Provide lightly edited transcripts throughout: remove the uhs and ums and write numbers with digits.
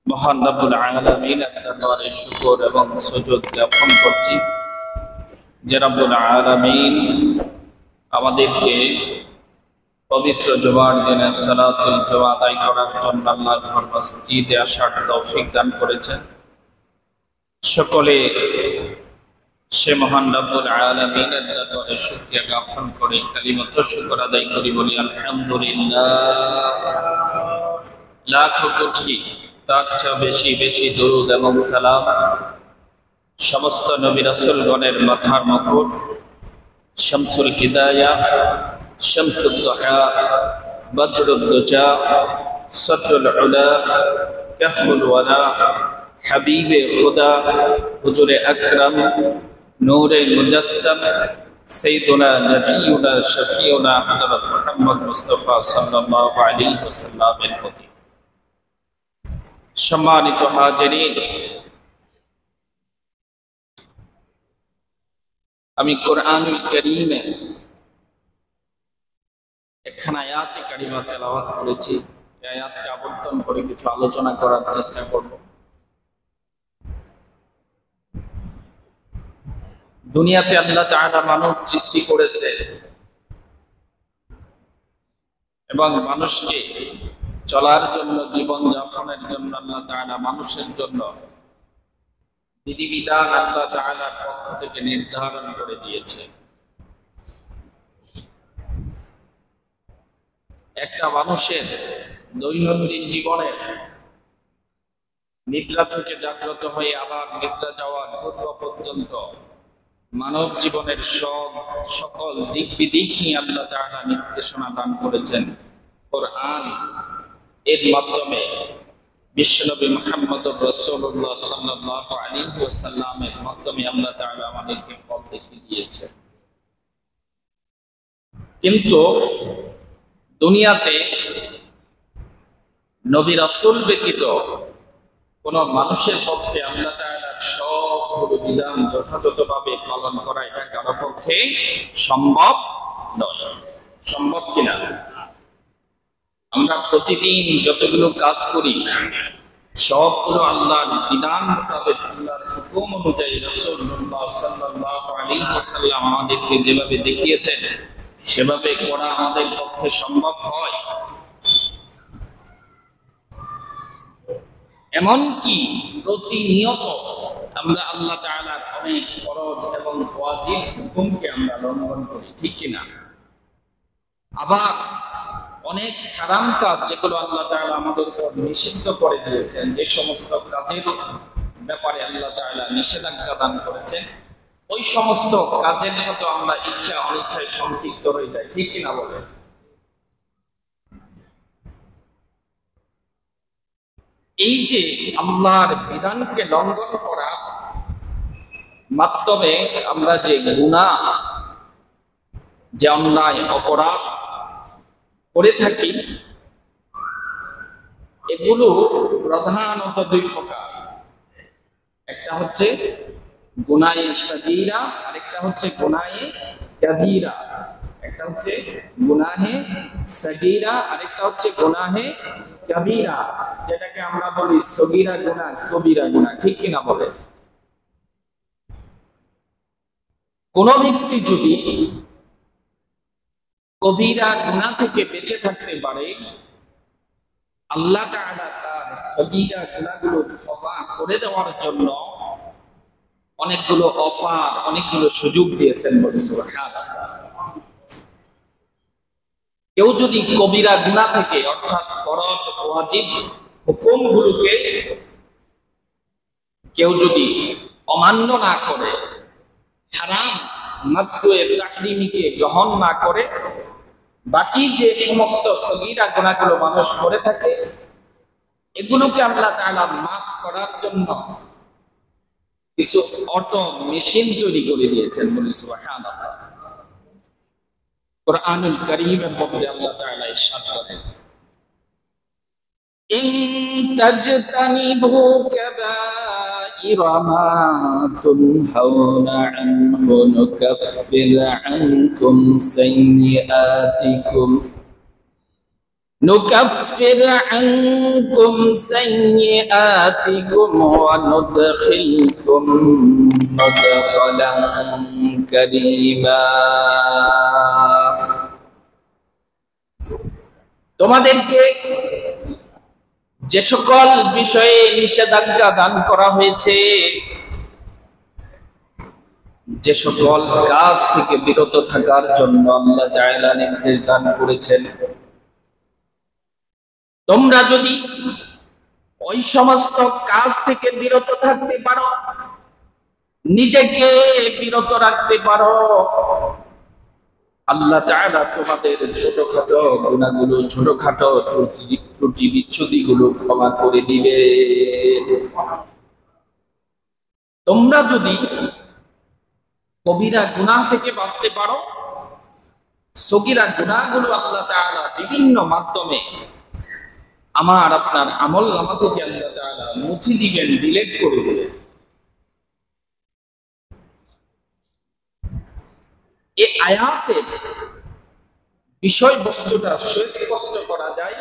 মহান রব্বুল আলামিনের দরবারে শুকর এবং সুজুদ জ্ঞাপন করছি যে রব্বুল আলামিন আমাদেরকে পবিত্র জুমার দিনে সালাতুল জুমা আদায় করার জন্য আল্লাহর ঘর মসজিদে আসার তৌফিক দান করেছেন। সকলে সে মহান রব্বুল আলামিনের দরবারে শুকরিয়া জ্ঞাপন করে কালিমাত শুকর আদায় করি, বলি আলহামদুলিল্লাহ। লাখ কোটি তার চেয়ে বেশি বেশি দরুদ এবং সালাম সমস্ত নবী রাসূলগণের মাথার মুকুট, শামসুল হিদায়া, শামসুদ দুহা, বদরুদ দুজা, সদরুল উলা, কাহফুল ওয়ালা, হাবিবে খুদা, হুজুরে আকরাম, নূরে মুজাসসাম, সাইয়্যিদুনা নবিয়ুনা শফিউনা হযরত মুহাম্মদ মুস্তাফা সাল্লাল্লাহু আলাইহি ওয়াসাল্লামের প্রতি। সম্মানিত হাজিরিন, আমি কোরআনুল কারীমে একখানা আয়াতে কারিমা তেলাওয়াত করেছি। এই আয়াতকে আবর্তন করে কিছু আলোচনা করার চেষ্টা করব। দুনিয়াতে আল্লাহ তাআলা মানব সৃষ্টি করেছে এবং মানুষকে চলার জন্য, জীবন যাপনের জন্য আল্লাহ তাআলা মানুষের জন্য বিধিবিধান আল্লাহ তাআলার পক্ষ থেকে নির্ধারণ করে দিয়েছে। একটা মানুষের দৈনন্দিন জীবনে নিদ্রা থেকে জাগ্রত হয়ে আবার নিদ্রা যাওয়ার পূর্ব পর্যন্ত মানব জীবনের সকল দিক বিদিক নিয়ে আল্লাহ তাআলা নির্দেশনা দান করেছেন। কোরআন এর মাধ্যমে বিশ্বনবী মুহাম্মদুর রাসূলুল্লাহ সাল্লাল্লাহু আলাইহি ওয়াসাল্লামের মাধ্যমে আল্লাহ তাআলা আমাদেরকে পথ দেখিয়ে দিয়েছেন। কিন্তু দুনিয়াতে নবী রাসূল ব্যতীত কোন মানুষের পক্ষে আল্লাহ তাআলার সবগুলো বিধান যথাযথভাবে পালন করা এটা কারো পক্ষে সম্ভব নয়। সম্ভব কিনা? আমরা প্রতিদিন যতগুলো কাজ করি সবগুলো আল্লাহর বিধান মোতাবেক, আল্লাহর হুকুম অনুযায়ী রাসূলুল্লাহ সাল্লাল্লাহু আলাইহি ওয়াসাল্লাম আমাদেরকে যেভাবে দেখিয়েছেন সেভাবে করা আমাদের পক্ষে সম্ভব হয়। এমনকি প্রতিনিয়ত আমরা আল্লাহ তাআলার অনেক ফরজ এবং ওয়াজিব হুকুমকে আমরা লঙ্ঘন করি, ঠিক কিনা? আবার অনেক হারাম কাজ যেগুলো আল্লাহ তাআলা আমাদের উপর নিষিদ্ধ করে দিয়েছেন, যে সমস্ত কাজের ব্যাপারে আল্লাহ তাআলা নিষেধাজ্ঞা দান করেছেন, ওই সমস্ত কাজের সাথে আমরা ইচ্ছা অনিচ্ছায় সম্পৃক্ত হয়ে যাই, ঠিক কিনা বলে? এই যে আল্লাহর বিধানকে লঙ্ঘন করা মাধ্যমে আমরা যে গুনাহ, যে অন্যায় অপরাধ করে থাকি, এগুলো প্রধানত দুই প্রকার। একটা হচ্ছে গুনাহে সাগীরা, আরেকটা হচ্ছে গুনাহে কাবীরা। একটা হচ্ছে গুনাহে সাগীরা, আরেকটা হচ্ছে গুনাহে কাবীরা, যেটাকে আমরা বলি সগীরা গুনাহ, কবিরা গুনাহ, ঠিক কিনা বলে? কোন ব্যক্তি যদি কবিরা গুনাহ থেকে বেঁচে থাকতে পারে, আল্লাহ তাআলা তার সগীরা গুনাহগুলো ক্ষমা করে দেওয়ার জন্য অনেকগুলো অফার, অনেকগুলো সুযোগ দিয়েছেন, বলে সুবহানাল্লাহ। কেউ যদি কবিরা গুনাহ থেকে, অর্থাৎ ফরজ ওয়াজিব হুকুমগুলোকে কেউ যদি অমান্য না করে, হারাম মাকরুহে তাহরিমিকে গ্রহণ না করে, বাকি যে সমস্ত সগীরা গুনাহগুলো মানুষ করে থাকে এগুলোকে আল্লাহ তাআলা মাফ করার জন্য কিছু অটো মেশিন তৈরি করে দিয়েছেন, বলে সুবহানাল্লাহ। কোরআনুল কারীমের মধ্যে আল্লাহ তাআলা ইরশাদ করেন, ইন তাজতানিবু কাবাইরা মা তুনহাউনা আনহু নুকাফির আনকুম সাইয়্যাতিকুম نكفر عنكم سيئاتكم وندخلكم مدخلا كريما তোমাদেরকে যে সকল বিষয়ে নিষেধাজ্ঞা দান করা হয়েছে, যে সকল কাজ থেকে বিরত থাকার জন্য আল্লাহ তাআলা নির্দেশ দান করেছেন, তোমরা যদি ওই সমস্ত কাজ থেকে বিরত থাকতে পারো, নিজেকে বিরত রাখতে পারো, আল্লাহ তাআলা তোমাদের ছোটখাটো গুনাহগুলো, ছোটখাটো ত্রুটি বিচ্যুতিগুলো ক্ষমা করে দিবে। তোমরা যদি কবিরা গুনাহ থেকে বাঁচতে পারো, সগীরা গুনাহগুলো আল্লাহ তাআলা বিভিন্ন মাধ্যমে আমার আপনার আমল নামা থেকে আল্লাহ তাআলা মুছে দিবেন, ডিলিট করে দিবেন। এই আয়াতের বিষয়বস্তুটা সুস্পষ্ট করা যায়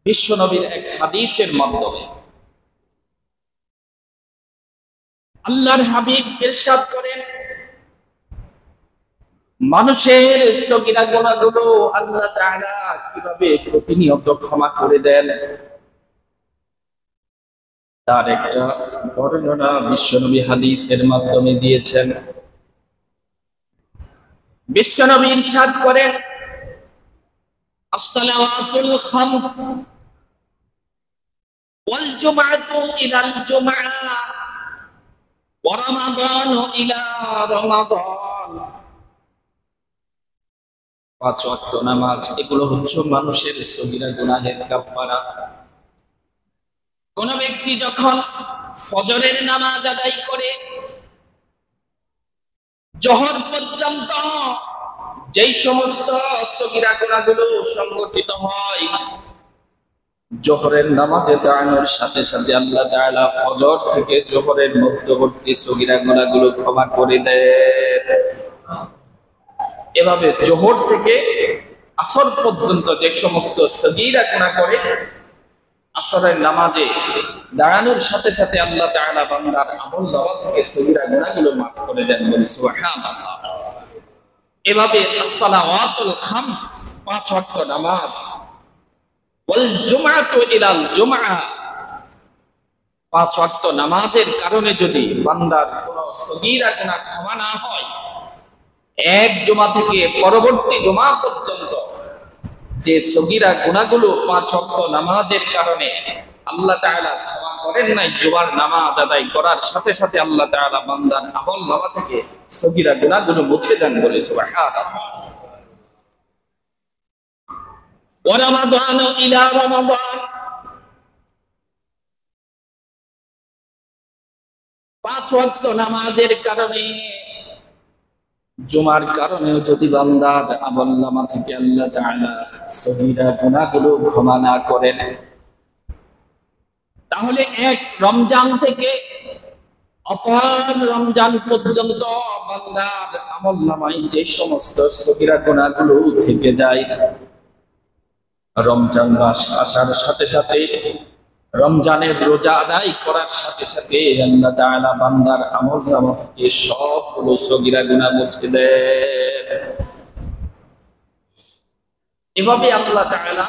বিশ্বনবীর এক হাদিসের মাধ্যমে। আল্লাহর হাবিব ইরশাদ করেন, মানুষের সগীরা গুনাহগুলো আল্লাহ তাআলা কিভাবে প্রতিনিয়ত ক্ষমা করে দেন তার একটা বর্ণনা বিশ্বনবী হাদিসের মাধ্যমে দিয়েছেন। বিশ্বনবী ইরশাদ করেন, as-salawatul khams wal jum'atu ila al-jum'ah wa ramadanu ila ramadan। পাঁচ ওয়াক্ত নামাজ, এগুলো হচ্ছে মানুষের সগীরা গুনাহের কাফারা। কোন ব্যক্তি যখন ফজরের নামাজ আদায় করে জোহর পর্যন্ত যেই সমস্ত সগীরা গুনাহগুলো সংগঠিত হয়, জোহরের নামাজে দাঁড়ানোর সাথে সাথে আল্লাহ তাআলা ফজর থেকে জোহরের মধ্যবর্তী সগীরা গুনাহগুলো ক্ষমা করে দেন। এভাবে জোহর থেকে আসর পর্যন্ত যে সমস্ত সগীরা গুনাহ করে, আসরের নামাজে দাঁড়ানোর সাথে সাথে আল্লাহ তাআলা বান্দার আমল নামা থেকে সগীরা গুনাহগুলো মাফ করে দেন, বলি সুবহানাল্লাহ। এভাবে as-salawatul khams, পাঁচ ওয়াক্ত নামাজ, ওয়াল জুমআতু ইলাল জুমআহ, পাঁচ ওয়াক্ত নামাজের কারণে যদি বান্দার কোনো সগীরা গুনাহ ক্ষমা না হয়, এক জুমা থেকে পরবর্তী জুমা পর্যন্ত যে সগীরা গুনাহগুলো পাঁচ ওয়াক্ত নামাজের কারণে আল্লাহ তাআলা ক্ষমা করেন নাই, জুমার নামাজ আদায় করার সাথে সাথে আল্লাহ তাআলা বান্দার আমল নামা থেকে সগীরা গুনাহগুলো মুছে দেন, বলে সুবহানাল্লাহ। ওয়া রামাদানু ইলা রামাদান, পাঁচ ওয়াক্ত নামাজের কারণে, জুমার কারণেও যদি বান্দার আমল নামা থেকে আল্লাহ তাআলা সগীরা গুনাহগুলো ক্ষমা না করেন, তাহলে এক রমজান থেকে অপর রমজান পর্যন্ত বান্দার আমল নামায় যে সমস্ত সগীরা গুনাহগুলো থেকে যায়, রমজান মাস আসার সাথে সাথে, রমজানের রোজা আদায় করার সাথে সাথে আল্লাহ তাআলা বান্দার আমল নামা থেকে সবগুলো সগীরা গুনাহ মুছে দেন। এভাবে আল্লাহ তাআলা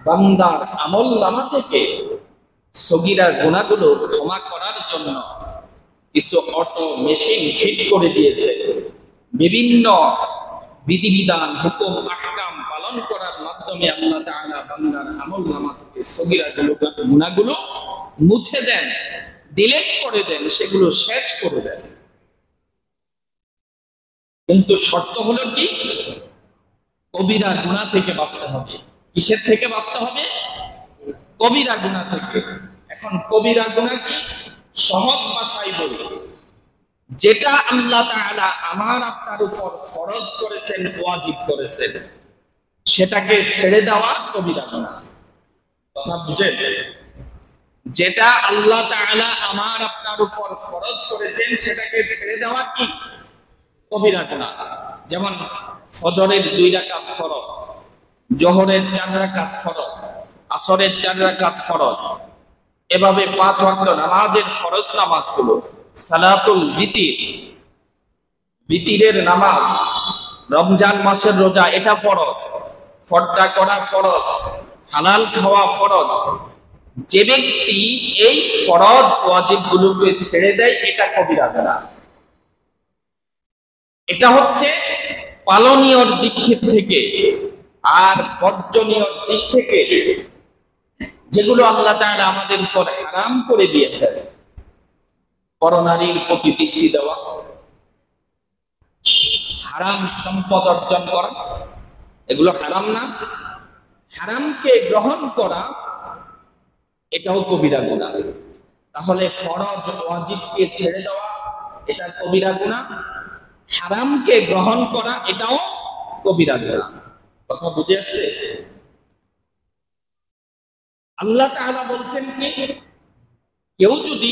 বান্দার আমল নামা থেকে সগীরা গুনাহগুলো ক্ষমা করার জন্য কিছু অটো মেশিন ফিট করে দিয়েছে। বিভিন্ন বিধিবিধান, হুকুম, আহকাম পালন করার মাধ্যমে আল্লাহ তাআলা বান্দার আমল নামা থেকে সগীরা গুনাহগুলো মুছে দেন, ডিলিট করে দেন, সেগুলো শেষ করে দেন। কিন্তু শর্ত হলো কি, কবিরা গুনাহ থেকে বাঁচতে হবে। কিসের থেকে বাঁচতে হবে? কবিরা গুনাহ থেকে। এখন কবিরা গুনাহ কি? সহজ ভাষায় বলি, যেটা আল্লাহ তাআলা আমার আপনার উপর ফরজ করেছেন, ওয়াজিব করেছেন, সেটাকে ছেড়ে দেওয়া কবিরা গুনাহ। কথা বুঝেন? যেটা আল্লাহ তাআলা আমার আপনার উপর ফরজ করেছেন সেটাকে ছেড়ে দেওয়া কি? কবিরা গুনাহ। যেমন ফজরের 2 রাকাত ফরজ, জোহরের 4 রাকাত ফরজ, আসরের 4 রাকাত ফরজ, এভাবে 5 ওয়াক্ত নামাজের ফরজ নামাজগুলো, সালাতুল ভিতির, ভিতিরের নামাজ, রমজান মাসের রোজা এটা ফরজ, ফর্দা করা ফরজ, হালাল খাওয়া ফরজ। যে ব্যক্তি এই ফরজ ওয়াজিবগুলোকে ছেড়ে দেয় এটা কবিরা গুনাহ। এটা হচ্ছে পালনীয় দিক থেকে। আর বর্জনীয় দিক থেকে যেগুলো আল্লাহ তাআলা আমাদের উপর হারাম করে দিয়েছেন, পরনারীর প্রতি দৃষ্টি দেওয়া, হারাম সম্পদ অর্জন করা, এগুলো হারাম না? হারামকে গ্রহণ করা এটাও কবিরা গুনাহ। তাহলে ফরজ ওয়াজিবকে ছেড়ে দেওয়া এটা কবিরা গুনাহ, হারামকে গ্রহণ করা এটাও কবিরা গুনাহ। কথা বুঝে আসছে? আল্লাহ তাআলা বলছেন কি, কেউ যদি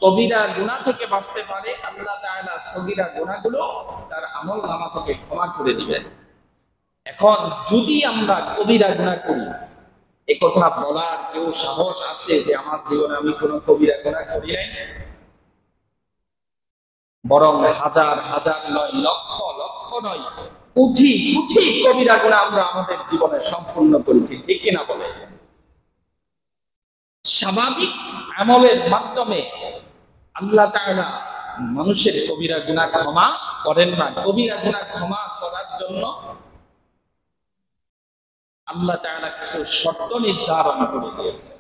কবিরা গুনাহ থেকে বাঁচতে পারে আল্লাহ তাআলা সগীরা গুনাহগুলো তার আমল নামা থেকে ক্ষমা করে দিবেন। এখন যদি আমরা কবিরা গুনাহ করি, এই কথা বলার কেউ সাহস আছে যে আমার জীবনে আমি কোনো কবিরা গুনাহ করি নাই? বরং হাজার হাজার নয়, লক্ষ লক্ষ নয়, কোটি কোটি কবিরা গুনাহ আমরা আমাদের জীবনে সম্পূর্ণ করেছি, ঠিক কিনা বলে? স্বাভাবিক আমলের মাধ্যমে আল্লাহ তাআলা মানুষের কবিরা গুনাহ ক্ষমা করেন না। কবিরা গুনাহ ক্ষমা করার জন্য আল্লাহ তাআলা কিছু শর্ত নির্ধারণ করে দিয়েছে।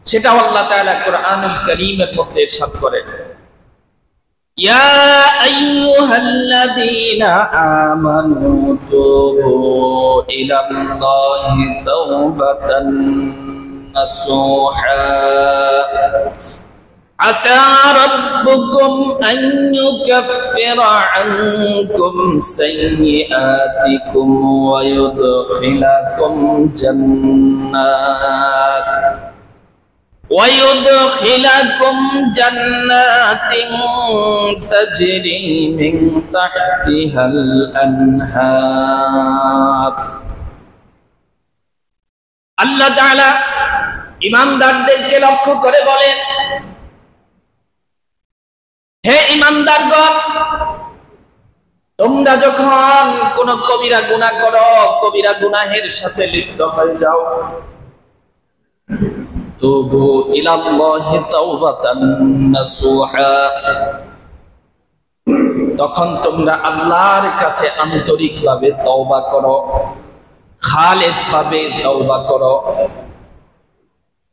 সেটা আল্লাহ তাআলা কোরআনুল কারীমের মধ্যে ইরশাদ করেন, ইয়া আইয়ুহাল্লাযীনা আমানু তুবু ইলাল্লাহি তাওবাতান নাসুহা আসা রাব্বুকুম আন ইউকাফিরা আনকুম সাইয়্যাতিকুম ওয়া ইউদখিলাকুম জান্নাত ويدخلكم جنات تجري من تحتها الأنهار। আল্লাহ তাআলা ঈমানদারদেরকে লক্ষ্য করে বলেন, হে ঈমানদারগণ, তোমরা যখন কোন কবিরা গুনাহ করো, কবিরা গুনাহের সাথে লিপ্ত হয়ে যাও, তুবু ইলাল্লাহি তাওবাতান নাসুহা, তখন তোমরা আল্লাহর কাছে আন্তরিকভাবে তওবা করো, খালেসভাবে তওবা করো।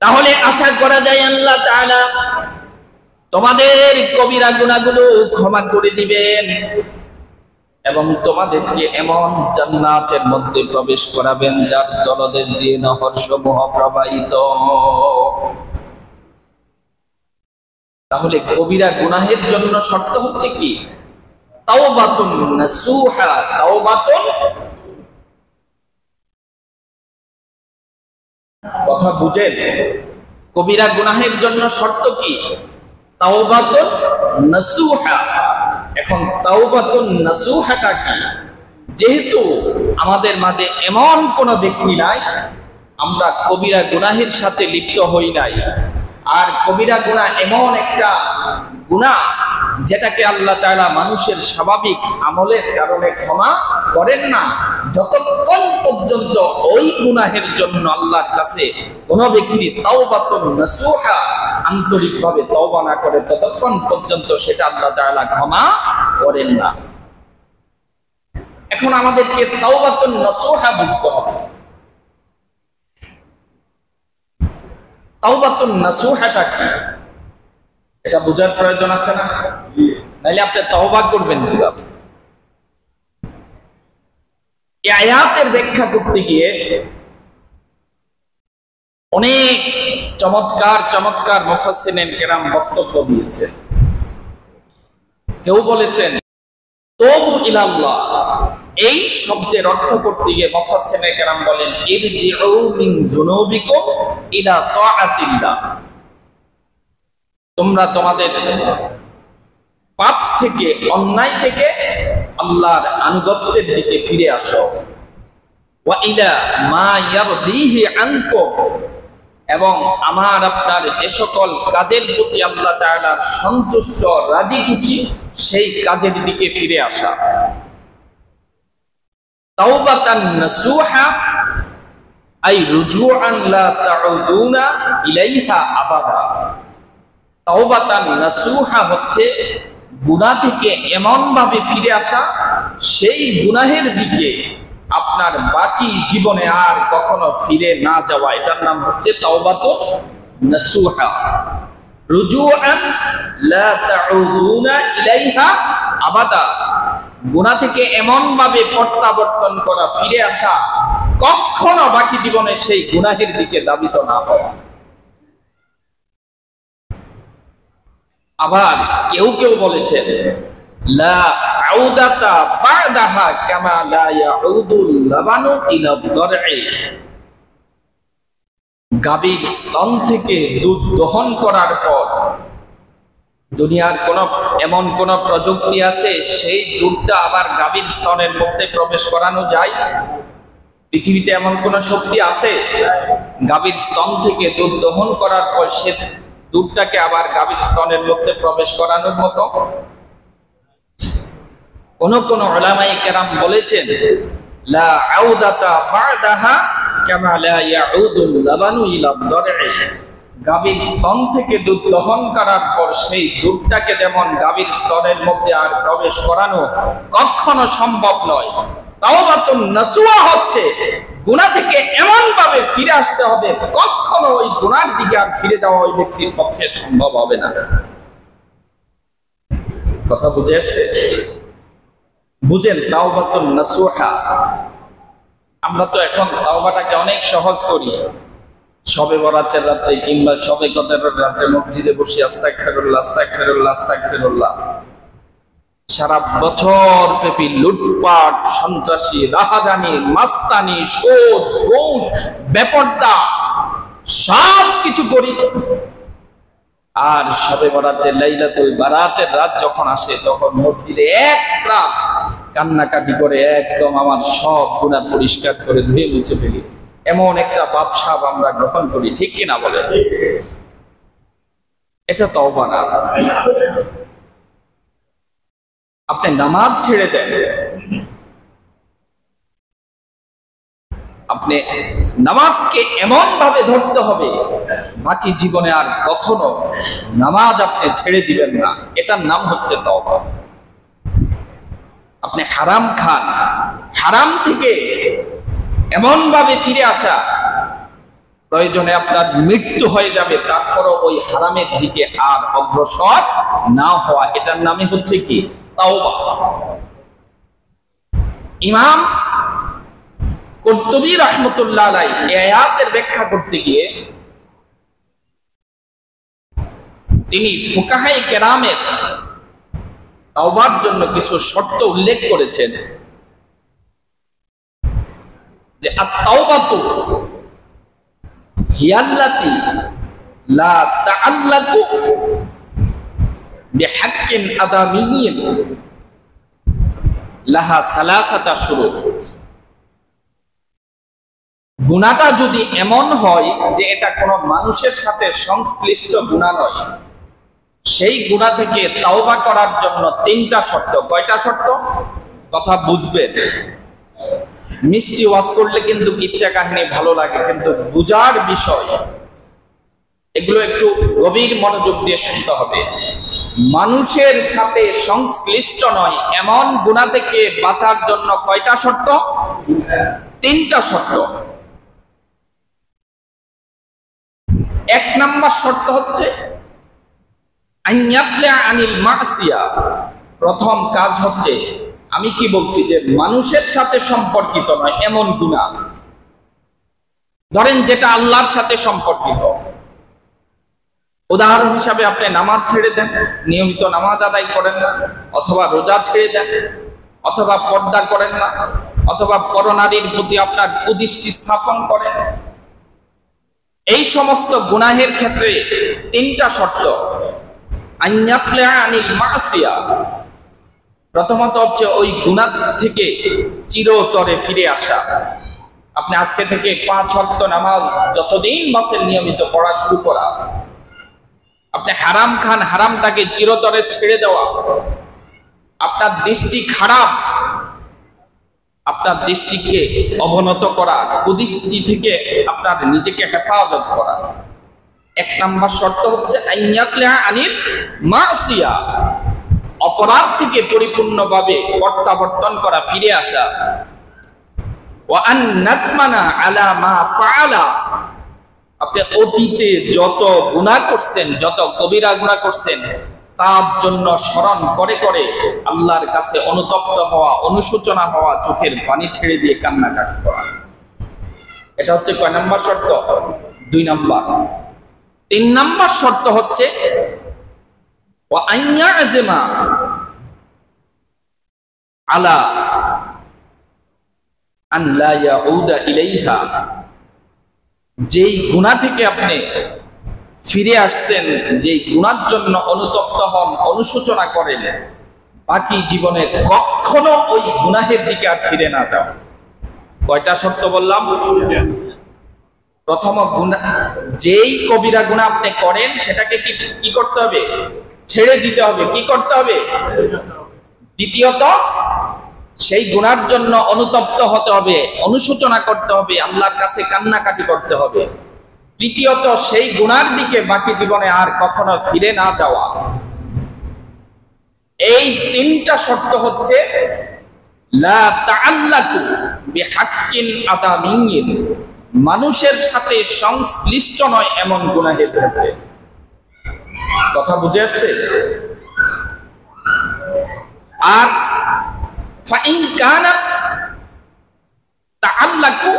তাহলে আশা করা যায় আল্লাহ তাআলা তোমাদের কবিরা গুনাহগুলো ক্ষমা করে দিবেন এবং তোমাদেরকে এমন জান্নাতের মধ্যে প্রবেশ করাবেন যার তলদেশ দিয়ে নহর সমূহ প্রবাহিত। তাহলে কবিরা গুনাহের জন্য শর্ত হচ্ছে কি? তাওবাতুন নাসুহা। তাওবাতুন, কথা বুঝেন? কবিরা গুনাহের জন্য শর্ত কি? তাওবাতুন নাসুহা। এখন তাওবাতুন নাসুহাটা কি? যেহেতু আমাদের মাঝে এমন কোন ব্যক্তি নাই আমরা কবিরা গুনাহের সাথে লিপ্ত হই নাই, আর কবিরা গুনাহ এমন একটা গুনাহ যেটাকে আল্লাহ তাআলা মানুষের স্বাভাবিক আমলের কারণে ক্ষমা করেন না, যতক্ষণ পর্যন্ত ওই গুনাহের জন্য আল্লাহর কাছে কোন ব্যক্তি তাওবাতুন নাসুহা আন্তরিকভাবে তওবা না করে ততক্ষণ পর্যন্ত সেটা আল্লাহ তাআলা ক্ষমা করেন না। এখন আমাদেরকে তাওবাতুন নাসুহা বুঝতে হবে। তাওবাতুন নাসুহাটা কি এটা বোঝার প্রয়োজন আছে না? নাইলে আপনি তওবা করবেন কিভাবে? এই আয়াতের ব্যাখ্যা করতে গিয়ে অনেক চমৎকার চমৎকার মুফাসসিরিন কেরাম বক্তব্য দিয়েছেন। কেউ বলেছেন তুবু ইলাল্লাহ, এই শব্দের অর্থ করতে গিয়ে মুফাসসিরিন কেরাম বলেন ইরজিউ মিন যুনুবিকুম ইলা তাআতিল্লাহ, তোমরা তোমাদের পাপ থেকে, অন্যায় থেকে আল্লাহর আনুগত্যের দিকে ফিরে আসো। ওয়া ইলা মা ইয়ারদিহি আনকুম, এবং আমার আপনার যে সকল কাজের প্রতি আল্লাহ তাআলার সন্তুষ্ট রাজি খুশি সেই কাজের দিকে ফিরে আসা। তাওবাতান নাসুহা আই রুজুআন লা তাউদুনা ইলাইহা আবাদা। তাওবাতান নাসুহা হচ্ছে গুনাহ থেকে এমন ভাবে ফিরে আসা, সেই গুনাহের দিকে আপনার বাকি জীবনে আর কখনো ফিরে না যাওয়া, এটার নাম হচ্ছে তাওবাতুন নাসুহা। রুজুআন লা তাউদুনা ইলাইহা আবাদা, গুনাহ থেকে এমন ভাবে প্রত্যাবর্তন করা, ফিরে আসা, কখনো বাকি জীবনে সেই গুনাহের দিকে ধাবিত না হওয়া। আবার কেউ কেউ বলেছেন লা আউদাতা বাদাহা কামা লা ইয়াউদুল লাবানু ইলা দর'i, গাভীর স্তন থেকে দুধ দহন করার পর দুনিয়ার এমন কোন প্রযুক্তি আছে সেই দুধটা আবার গাভীর স্তনের মধ্যে প্রবেশ করানো যায়? পৃথিবীতে এমন কোন শক্তি আছে গাভীর স্তন থেকে দুধ দহন করার পর সে দুধটাকে আবার গাভীর স্তনের মধ্যে প্রবেশ করানোর মতো? কোন উলামায়ে কেরাম বলেছেন লা আউদাতা বাদাহা কামা লা ইয়াউদুল লাবানু ইলা দর'i, গাভীর স্তন থেকে দুধ দহন করার পর সেই দুধটাকে যেমন গাভীর স্তনের মধ্যে আর প্রবেশ করানো কখনো সম্ভব নয়। তাওবাতুন নাসুহা হচ্ছে গুনাহ থেকে এমন ভাবে ফিরে আসতে হবে, কখনো ওই গুনার দিকে আর ফিরে যাওয়া ওই ব্যক্তির পক্ষে সম্ভব হবে না। কথা বুঝে আসছে? বুঝেন তাওবাতুন নাসুহা। আমরা তো এখন তাওবাটাকে অনেক সহজ করি, শবে বরাতের রাতে কিংবা শবে কদরের রাতে মসজিদে বসে আস্তাগফিরুল্লাহ আস্তাগফিরুল্লাহ আস্তাগফিরুল্লাহ। সারা বছর ব্যাপী লুটপাট, সন্ত্রাসী, রাহাজানি, মাস্তানি, সুদ, ঘুষ, বেপরদা সব কিছু করি, আর শবে বরাতের লাইলাতুল বারাতের রাত যখন আসে তখন মসজিদে এক রাত কান্নাকাটি করে একদম আমার সব গুনাহ পরিষ্কার করে ধুয়ে মুছে ফেলি, এমন একটা ভাবসাব আমরা গ্রহণ করি। ঠিক কিনা বলেন? এটা তওবা না। আপনি নামাজ ছেড়ে দেন, আপনি নামাজকে এমন ভাবে ধরতে হবে বাকি জীবনে আর কখনো নামাজ আপনি ছেড়ে দিবেন না, এটার নাম হচ্ছে তওবা। আপনি হারাম খান, হারাম থেকে এমন ভাবে ফিরে আসা, প্রয়োজনে আপনার মৃত্যু হয়ে যাবে তারপরও ওই হারামের দিকে আর অগ্রসর না হওয়া, এটার নামই হচ্ছে কি? তাওবা। ইমাম কুরতুবী রাহমাতুল্লাহ আলাইহি এই আয়াতের ব্যাখ্যা করতে গিয়ে তিনি ফুকাহায়ে কেরামের তাওবার জন্য কিছু শর্ত উল্লেখ করেছেন যে আত-তাওবাতু হিয়াল্লাতী লা তাআল্লাকু বিহাক্কিন আদামিয়্যিন লাহা সালাসাতা শুরুত। গুনাহটা যদি এমন হয় যে এটা কোনো মানুষের সাথে সংশ্লিষ্ট গুনাহ নয়, সেই গুনাহ থেকে তাওবা করার জন্য তিনটা শর্ত। কয়টা শর্ত? কথা বুঝবেন। মিষ্টি ওয়াজ করলে কিন্তু কিচ্ছা কাহিনী ভালো লাগে, কিন্তু বুঝার বিষয় এগুলো একটু গভীর মনোযোগ দিয়ে শুনতে হবে। মানুষের সাথে সংশ্লিষ্ট নয় এমন গুনাহ থেকে বাঁচার জন্য কয়টা শর্ত? তিনটা শর্ত। এক নাম্বার শর্ত হচ্ছে আইয়াতলা আনিল মাসিয়া। প্রথম কাজ হচ্ছে, আমি কি বলছি, যে মানুষের সাথে সম্পর্কিত নয় এমন গুনাহ। ধরেন যেটা আল্লাহর সাথে সম্পর্কিত, উদাহরণ হিসাবে আপনি নামাজ ছেড়ে দেন, নিয়মিত নামাজ আদায় করেন না, অথবা রোজা ছেড়ে দেন, অথবা পর্দা করেন না, অথবা পরনারীর প্রতি আপনার কুদৃষ্টি স্থাপন করেন। এই সমস্ত গুনাহের ক্ষেত্রে তিনটা শর্ত। আইয়াতলা আনিল মাসিয়া, প্রথমত হচ্ছে ওই গুনাহ থেকে চিরতরে ফিরে আসা। আপনি আজকে থেকে 5 ওয়াক্ত নামাজ যতদিন বাঁচেন নিয়মিত পড়া শুরু করা। আপনি হারাম খান, হারামটাকে চিরতরে ছেড়ে দেওয়া। আপনার দৃষ্টি খারাপ, আপনার দৃষ্টিকে অবনত করা, কুদৃষ্টি থেকে আপনার নিজেকে হেফাজত করা। 1 নাম্বার শর্ত হচ্ছে আইয়াকলা আনিল মাসিয়া, অপরাধ থেকে পরিপূর্ণভাবে প্রত্যাবর্তন করা, ফিরে আসা। ওয়া আন নাতমানা আলা মা ফাআলা, আপনি অতীতে যত গুনাহ করছেন, যত কবিরা গুনাহ করছেন, তার জন্য স্মরণ করে করে আল্লাহর কাছে অনুতপ্ত হওয়া, অনুশোচনা হওয়া, চোখের পানি ছেড়ে দিয়ে কান্নাকাটি করা। এটা হচ্ছে কয় নাম্বার শর্ত? 2 নাম্বার। 3 নাম্বার শর্ত হচ্ছে ওয়া আইয়াযমা আলা আন লা ইয়াউদা ইলাইহা, যেই গুনাহ থেকে আপনি ফিরে আসছেন, যেই গুনার জন্য অনুতপ্ত হন, অনুশোচনা করেন, বাকি জীবনে কখনো ওই গুনাহের দিকে আর ফিরে না যাও। কয়টা শর্ত বললাম? প্রথম, গুনাহ, যেই কবিরা গুনাহ আপনি করেন সেটাকে কি করতে হবে? ছেড়ে দিতে হবে। কি করতে হবে? দ্বিতীয়ত, সেই গুনার জন্য অনুতপ্ত হতে হবে, অনুশোচনা করতে হবে, আল্লাহর কাছে কান্নাকাটি করতে হবে। তৃতীয়ত, সেই গুনার দিকে বাকি জীবনে আর কখনো ফিরে না যাওয়া। এই 3টা শর্ত হচ্ছে লা তাআল্লাকু বিহাক্কিন আদামিয়্যিন, মানুষের সাথে সংশ্লিষ্ট নয় এমন গুনাহের ক্ষেত্রে। কথা বুঝে আসছে? আর ফাইন কানা তাআল্লাকু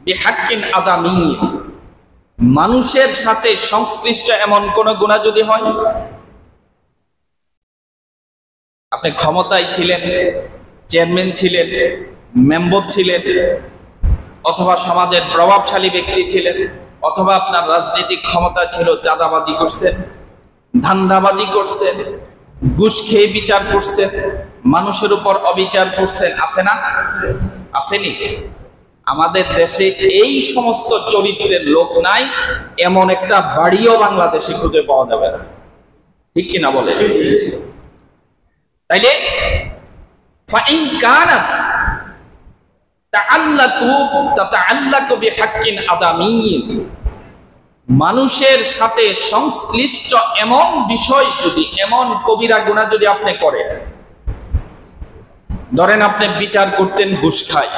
বিহাক্কিন আদামিয়্যিন, মানুষের সাথে সংশ্লিষ্ট এমন কোন গুনাহ যদি হয়, আপনি ক্ষমতায় ছিলেন, চেয়ারম্যান ছিলেন, মেম্বার ছিলেন, অথবা সমাজের প্রভাবশালী ব্যক্তি ছিলেন, অথবা আপনার রাজনৈতিক ক্ষমতা ছিল, চাঁদাবাজি করছেন, ধান্দাবাজি করছেন, ঘুষ খেয়ে বিচার করছেন, মানুষের উপর অবিচার করছেন, আছে না? আসেনি? আমাদের দেশে এই সমস্ত চরিত্রের লোক নাই, এমন একটা বাড়িও বাংলাদেশে খুঁজে পাওয়া যাবে না। ঠিক কিনা বলে? তাইলে ফাইন কানা তাআল্লাকু বিহাক্কিন আদামিয়্যিন, মানুষের সাথে সংশ্লিষ্ট এমন বিষয় যদি, এমন কবিরা গুনাহ যদি আপনি করেন, ধরেন আপনি বিচার করতেন ঘুষ খায়,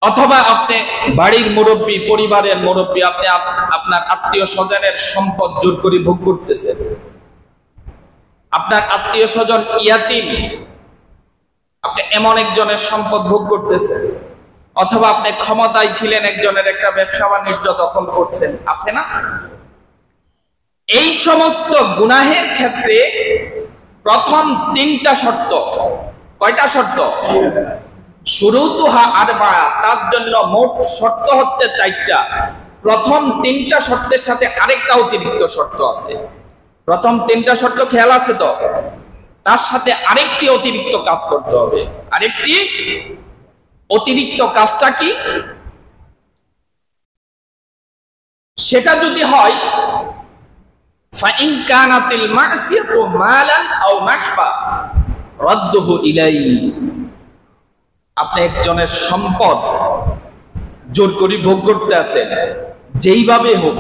অথবা আপনি বাড়ির মুরব্বী, পরিবারের মুরব্বী, আপনি আপনার আত্মীয় স্বজনের সম্পদ জোর করে ভোগ করতেছেন, আপনার আত্মীয় স্বজন ইয়াতিম, আপনি এমন একজনের সম্পদ ভোগ করতেছেন, অথবা আপনি ক্ষমতায় ছিলেন, একজনের একটা ব্যবসা বাণিজ্য দখল করছেন, আছে না? এই সমস্ত গুনাহের ক্ষেত্রে প্রথম 3টা শর্ত। কয়টা শর্ত? শুরুতুহা আরবা, তার জন্য মোট শর্ত হচ্ছে 4টা। প্রথম 3টা শর্তের সাথে আরেকটা অতিরিক্ত শর্ত আছে। প্রথম 3টা শর্ত খেয়াল আছে তো? তার সাথে আরেকটি অতিরিক্ত কাজ করতে হবে। আরেকটি অতিরিক্ত কাজটা কি? সেটা যদি হয় ফাইন কানাতিল মাসিয়াতু মালান আও মাহবা রাদ্দুহু ইলাইহি, আপনি একজনের সম্পদ জোর করে ভোগ করতে আছেন, যেইভাবে হোক,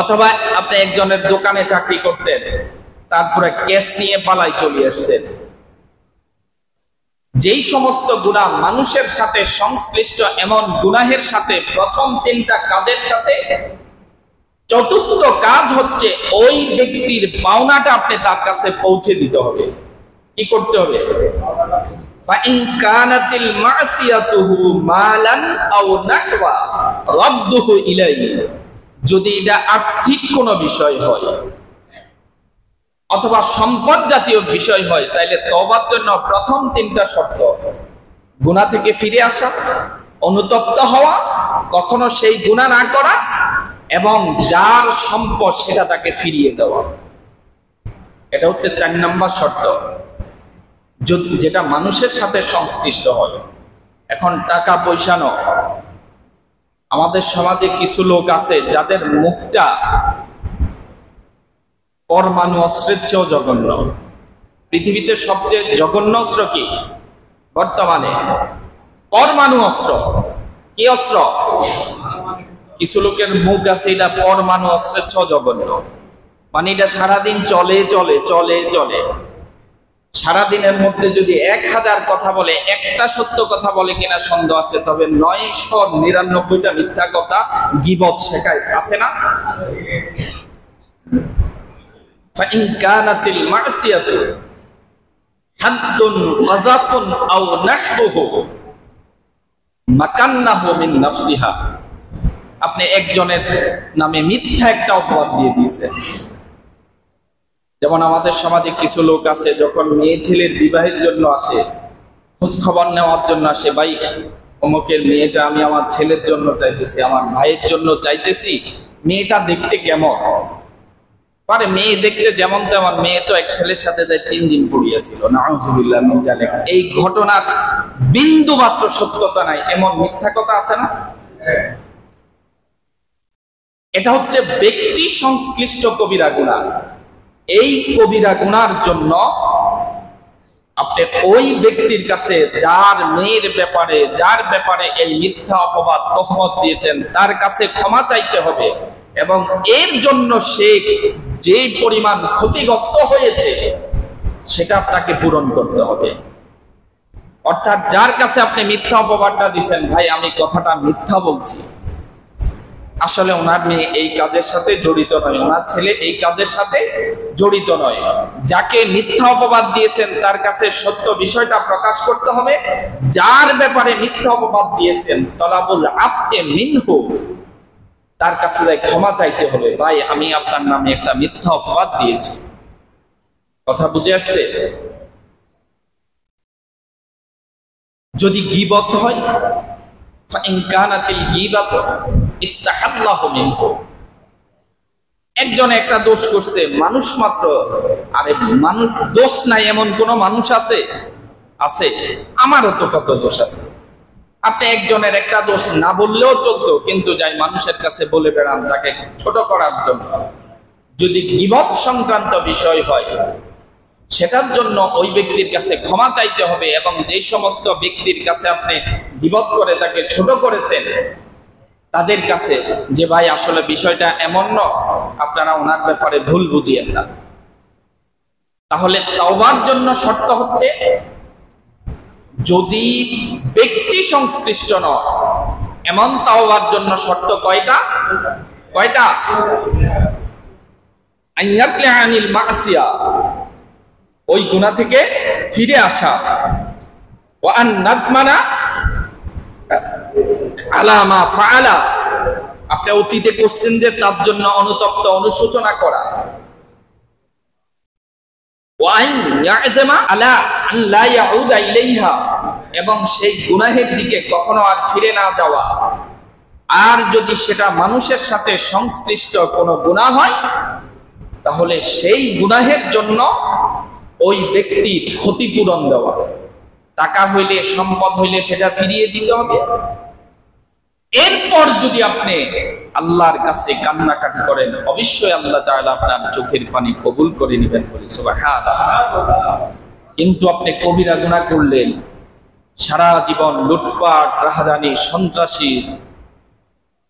অথবা আপনি একজনের দোকানে চাকরি করতেন, তারপরে ক্যাশ নিয়ে পালাই চলে আসছেন, যেই সমস্ত গুনাহ মানুষের সাথে সংশ্লিষ্ট এমন গুনাহের সাথে প্রথম 3টা কাজের সাথে 4র্থ কাজ হচ্ছে ওই ব্যক্তির পাওনাটা আপনি তার কাছে পৌঁছে দিতে হবে। কি করতে হবে? ফাইন কানাতিল মাসিয়াতুহু মালান আও নাহওয়া রাদ্দুহু ইলাইহি, যদি এটা আর্থিক কোনো বিষয় হয় অথবা সম্পদ জাতীয় বিষয় হয়, তাইলে তওবার জন্য প্রথম 3টা শর্ত: গুনাহ থেকে ফিরে আসা, অনুতপ্ত হওয়া, কখনো সেই গুনাহ না করা, এবং যার সম্পদ সেটা তাকে ফিরিয়ে দেওয়া। এটা হচ্ছে 4 নম্বর শর্ত, যেটা মানুষের সাথে সংশ্লিষ্ট হয়। এখন টাকা পয়সা নয়, আমাদের সমাজে কিছু লোক আছে যাদের মুখটা পরমাণু অস্ত্রের চেয়েও জঘন্য। পৃথিবীতে সবচেয়ে জঘন্য অস্ত্র কি বর্তমানে? পরমাণু অস্ত্র। কি অস্ত্র? কিছু লোকের মুখ আছে এটা পরমাণু অস্ত্রের চেয়েও জঘন্য। মানে এটা সারাদিন চলে চলে চলে চলে, সারাদিনের মধ্যে যদি 1000 কথা বলে, একটা সত্য কথা বলে কিনা সন্দেহ আছে, তবে 999টা মিথ্যা কথা গীবত শেখায়, আছে না? فإن كانت المعصية حد قذف أو نحبه مكنه من نفسها। আপনি একজনের নামে মিথ্যা একটা অপবাদ দিয়ে দিয়েছেন। যেমন আমাদের সমাজে কিছু লোক আছে, যখন মেয়ে ছেলের বিবাহের জন্য আসে, খোঁজ খবর নেওয়ার জন্য আসে, ভাই অমুকের মেয়েটা আমি আমার ছেলের জন্য চাইতেছি, আমার ভাইয়ের জন্য চাইতেছি, মেয়েটা দেখতে কেমন? পারে মেয়ে দেখতে যেমন তেমন, মেয়ে তো এক ছেলের সাথে যায় 3 দিন পড়িয়েছিল, নাউযুবিল্লাহ মিন যালিক। এই ঘটনার বিন্দু মাত্র সত্যতা নাই, এমন মিথ্যা কথা আছে না? এটা হচ্ছে ব্যক্তি সংশ্লিষ্ট কবিরা গুনাহ। এই কবিরা গুনার জন্য আপনি ওই ব্যক্তির কাছে যার মেয়ের ব্যাপারে, যার ব্যাপারে এই মিথ্যা অপবাদ তহমত দিয়েছেন, তার কাছে ক্ষমা চাইতে হবে, এবং এর জন্য সে যে পরিমাণ ক্ষতিগ্রস্ত হয়েছে সেটা আপনাকে পূরণ করতে হবে। অর্থাৎ যার কাছে আপনি মিথ্যা অপবাদটা দিচ্ছেন, ভাই আমি কথাটা মিথ্যা বলছি, আসলে ওনার মেয়ে এই কাজের সাথে জড়িত নয়, ওনার ছেলে এই কাজের সাথে জড়িত নয়। যাকে মিথ্যা অপবাদ দিয়েছেন তার কাছে সত্য বিষয়টা প্রকাশ করতে হবে। যার ব্যাপারে মিথ্যা অপবাদ দিয়েছেন, তলাবুল আফে মিনহু, তার কাছে যাই ক্ষমা চাইতে হবে, ভাই আমি আপনার নামে একটা মিথ্যা অপবাদ দিয়েছি। কথা বুঝে আসছে? যদি গীবত হয়, ফাইন কানাতিল গীবাতু ইস্তাহাল্লাহু মিনহু, একজন একটা দোষ করছে, মানুষ মাত্র, আরে মানুষ দোষ নাই এমন কোন মানুষ আছে? আছে, আমারও তো কত দোষ আছে। আপনি একজনের একটা দোষ না বললেও চলতো, কিন্তু যাই মানুষের কাছে বলে বেড়ান তাকে ছোট করার জন্য। যদি গীবত সংক্রান্ত বিষয় হয়, সেটার জন্য ওই ব্যক্তির কাছে ক্ষমা চাইতে হবে, এবং যে সমস্ত ব্যক্তির কাছে আপনি গীবত করে তাকে ছোট করেছেন, তাদের কাছে যে ভাই আসলে বিষয়টা এমন নয়, আপনারা ওনার ব্যাপারে ভুল বুঝিয়েন না। তাহলে তাওবার জন্য শর্ত হচ্ছে, যদি ব্যক্তি সংশ্লিষ্ট নয়, এমন তাওবার জন্য শর্ত কয়টা? কয়টা? আইয়াতলি আনিল মাসিয়া, ওই গুনাহ থেকে ফিরে আসা, ওয়া আন নাদমানা আলা মা ফাআলা, আপনি অতীতে করছেন যে তার জন্য অনুতপ্ত, অনুশোচনা করা, ওয়া আন ইয়াযমা আলা আন লা ইয়াউদা ইলাইহা, এবং সেই গুনাহের দিকে কখনো আর ফিরে না যাওয়া। আর যদি সেটা মানুষের সাথে সংশ্লিষ্ট কোনো গুনাহ হয়, তাহলে সেই গুনাহের জন্য ওই ব্যক্তির ক্ষতিপূরণ দেওয়া। টাকা হইলে, সম্পদ হইলে সেটা ফিরিয়ে দিতে হবে। এরপর যদি আপনি আল্লাহর কাছে কান্নাকাটি করেন, অবশ্যই আল্লাহ তাআলা আপনার চোখের পানি কবুল করে নেবেন, বলে সুবহানাল্লাহ। কিন্তু আপনি কবিরা গুনাহ করলেন, সারা জীবন লুটপাট, রাহাজানি, সন্ত্রাসী,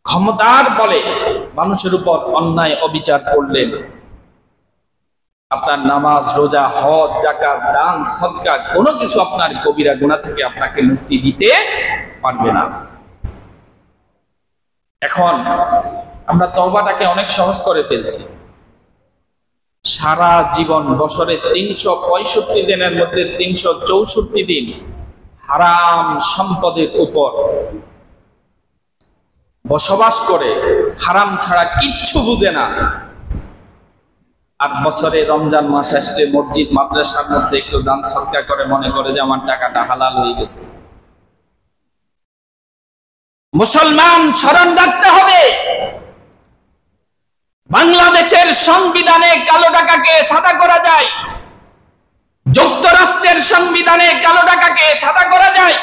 ক্ষমতার বলে মানুষের উপর অন্যায় অবিচার করলেন, আপনার নামাজ, রোজা, হজ, যাকাত, দান, সদকা কোনো কিছু আপনার কবিরা গুনাহ থেকে আপনাকে মুক্তি দিতে পারবে না। এখন আমরা তওবাটাকে অনেক সহজ করে ফেলছি। সারা জীবন, বছরে 365 দিনের মধ্যে 364 দিন হারাম সম্পদের উপর বসবাস করে, হারাম ছাড়া কিচ্ছু বুঝে না, আর বছরে রমজান মাস আসলে মসজিদ মাদ্রাসার মধ্যে একটু দান সদকা করে, মনে করে যে আমার টাকাটা হালাল হয়ে গেছে। মুসলমান স্মরণ রাখতে হবে, বাংলাদেশের সংবিধানে কালো টাকাকে সাদা করা যায়, যুক্তরাষ্ট্রের সংবিধানে কালো টাকাকে সাদা করা যায়।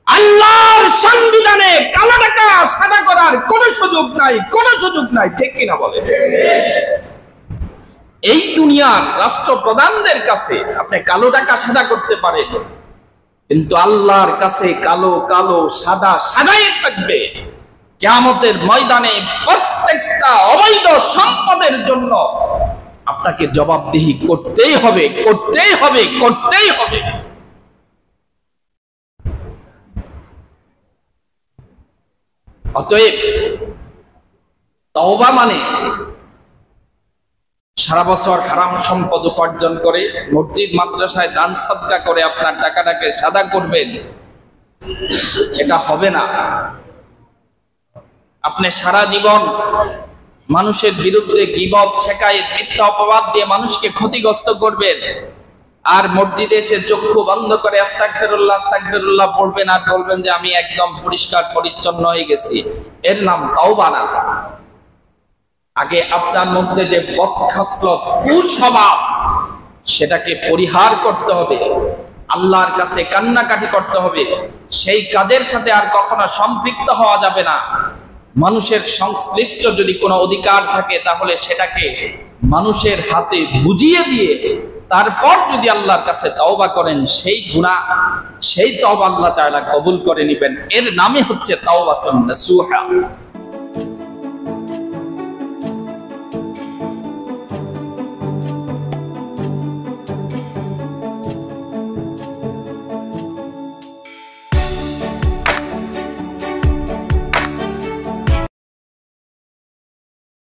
আল্লাহর সংবিধানে কালো টাকা সাদা করার কোনো সুযোগ নাই, কোনো সুযোগ নাই। ঠিক কিনা বলে? এই দুনিয়ার রাষ্ট্রপ্রধানদের কাছে আপনি কালো টাকা সাদা করতে পারেন, কিন্তু আল্লাহর কাছে কালো কালো সাদা সাদাই থাকবে। কিয়ামতের ময়দানে প্রত্যেকটা অবৈধ সম্পদের জন্য আপনাকে জবাবদিহি করতেই হবে, করতেই হবে, করতেই হবে। অতএব তওবা মানে সারা বছর হারাম সম্পদ উপার্জন করে মসজিদ মাদ্রাসায় দান সদকা করে আপনার টাকাটাকে সাদা করবেন, এটা হবে না। আপনি সারা জীবন মানুষের বিরুদ্ধে গীবত, শিকায়েত, মিথ্যা অপবাদ দিয়ে মানুষকে ক্ষতিগ্রস্ত করবেন, আর মসজিদে এসে চক্ষু বন্ধ করে আস্তাগফিরুল্লাহ আস্তাগফিরুল্লাহ পড়বেন আর বলবেন যে আমি একদম পরিষ্কার পরিচ্ছন্ন হয়ে গেছি। এর নাম তাওবা না। আগে আপনার মধ্যে যে বদখাসলত, কুস্বভাব, সেটাকে পরিহার করতে হবে, আল্লাহর কাছে কান্নাকাটি করতে হবে। সেই কাজের সাথে আর কখনো সম্পৃক্ত হওয়া যাবে না। মানুষের সংশ্লিষ্ট যদি কোনো অধিকার থাকে তাহলে সেটাকে মানুষের হাতে বুঝিয়ে দিয়ে তারপর যদি আল্লাহর কাছে তওবা করেন, সেই গুনাহ, সেই তওবা আল্লাহ তাআলা কবুল করে নেবেন। এর নামে হচ্ছে তাওবাতুন নাসুহা।